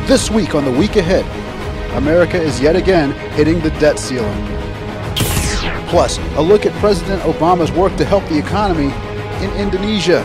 This week on The Week Ahead, America is yet again hitting the debt ceiling. Plus, a look at President Obama's work to help the economy in Indonesia.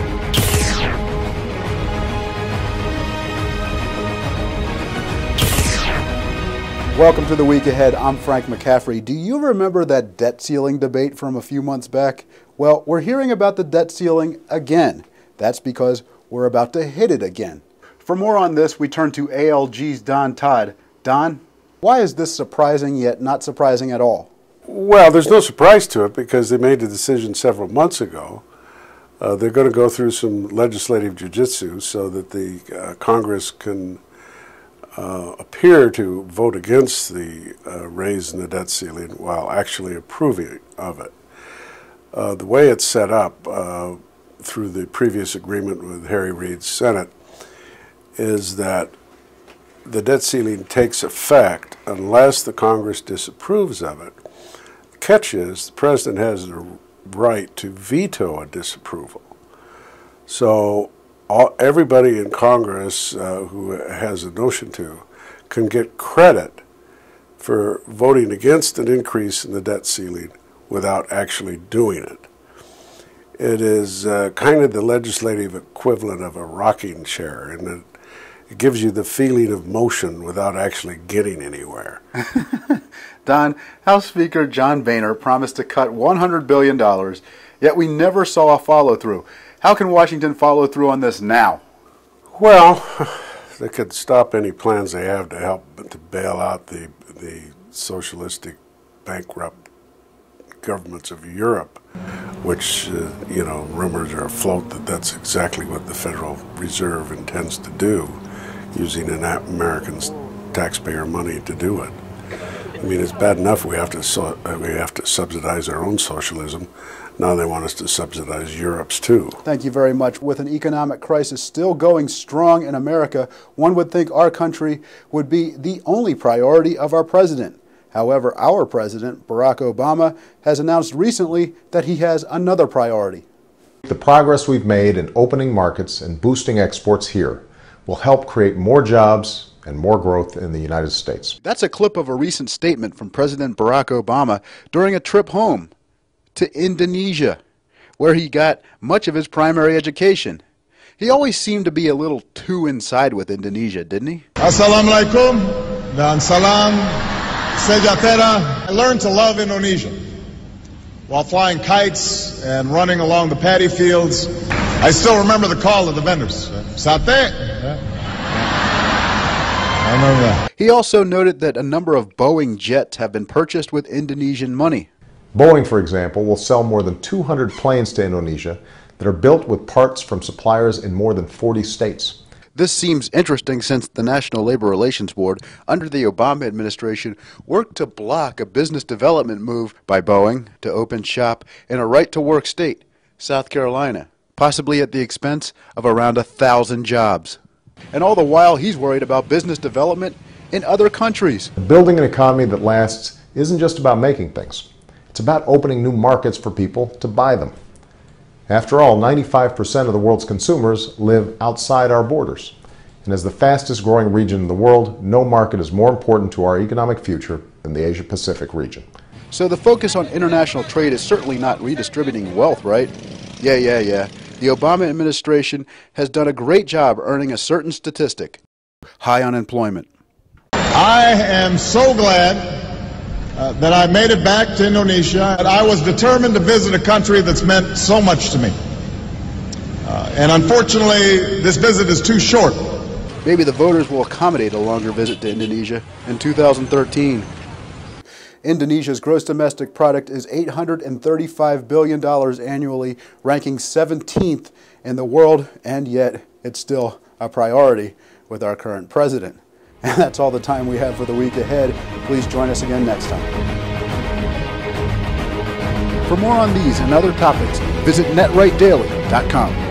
Welcome to The Week Ahead. I'm Frank McCaffrey. Do you remember that debt ceiling debate from a few months back? Well, we're hearing about the debt ceiling again. That's because we're about to hit it again. For more on this, we turn to ALG's Todd. Don, why is this surprising yet not surprising at all? Well, there's no surprise to it because they made the decision several months ago. They're going to go through some legislative jiu-jitsu so that the Congress can appear to vote against the raise in the debt ceiling while actually approving of it. The way it's set up through the previous agreement with Harry Reid's Senate is that the debt ceiling takes effect unless the Congress disapproves of it. The catch is the president has the right to veto a disapproval. So everybody in Congress who has a notion to can get credit for voting against an increase in the debt ceiling without actually doing it. It is kind of the legislative equivalent of a rocking chair, and it gives you the feeling of motion without actually getting anywhere. Don, House Speaker John Boehner promised to cut $100 billion, yet we never saw a follow-through. How can Washington follow through on this now? Well, they could stop any plans they have to help to bail out the socialistic bankrupt governments of Europe, which, rumors are afloat that that's exactly what the Federal Reserve intends to do, using an American's taxpayer money to do it. I mean, it's bad enough we have to subsidize our own socialism. Now they want us to subsidize Europe's too. Thank you very much. With an economic crisis still going strong in America, one would think our country would be the only priority of our president. However, our president, Barack Obama, has announced recently that he has another priority. The progress we've made in opening markets and boosting exports here will help create more jobs and more growth in the United States. That's a clip of a recent statement from President Barack Obama during a trip home to Indonesia, where he got much of his primary education. He always seemed to be a little too inside with Indonesia, didn't he? Assalamualaikum dan salam sejahtera. I learned to love Indonesia while flying kites and running along the paddy fields. I still remember the call of the vendors. Sate. I remember that. He also noted that a number of Boeing jets have been purchased with Indonesian money. Boeing, for example, will sell more than 200 planes to Indonesia that are built with parts from suppliers in more than 40 states. This seems interesting since the National Labor Relations Board, under the Obama administration, worked to block a business development move by Boeing to open shop in a right-to-work state, South Carolina, possibly at the expense of around 1,000 jobs. And all the while, he's worried about business development in other countries. Building an economy that lasts isn't just about making things. It's about opening new markets for people to buy them. After all, 95% of the world's consumers live outside our borders. And as the fastest growing region in the world, no market is more important to our economic future than the Asia-Pacific region. So the focus on international trade is certainly not redistributing wealth, right? Yeah. The Obama administration has done a great job earning a certain statistic: high unemployment. I am so glad that I made it back to Indonesia. I was determined to visit a country that's meant so much to me. And unfortunately, this visit is too short. Maybe the voters will accommodate a longer visit to Indonesia in 2013. Indonesia's gross domestic product is $835 billion annually, ranking 17th in the world, and yet it's still a priority with our current president. And that's all the time we have for the week ahead. Please join us again next time. For more on these and other topics, visit netrightdaily.com.